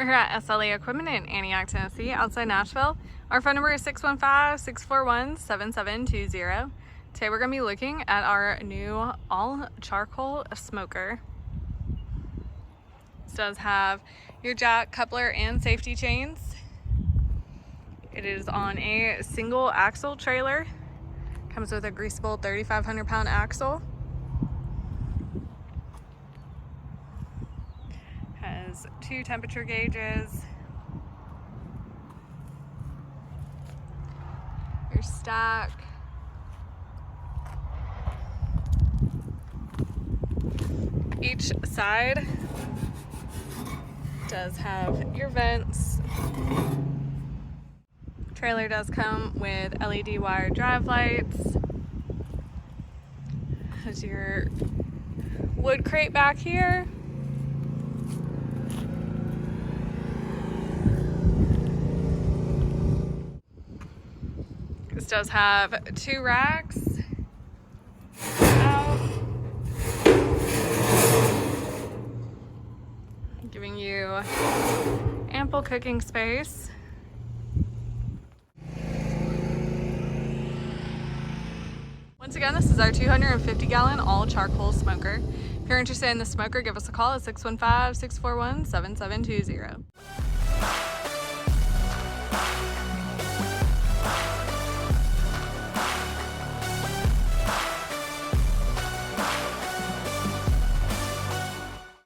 We're here at SLA Equipment in Antioch, Tennessee, outside Nashville. Our phone number is 615-641-7720. Today we're going to be looking at our new all charcoal smoker. This does have your jack, coupler, and safety chains. It is on a single axle trailer. Comes with a greaseable 3,500 pound axle. Has 2 temperature gauges. Your stack. Each side does have your vents. Trailer does come with LED wire drive lights. Has your wood crate back here. This does have 2 racks out, giving you ample cooking space. Once again, this is our 250 gallon all charcoal smoker. If you're interested in the smoker, give us a call at 615-641-7720.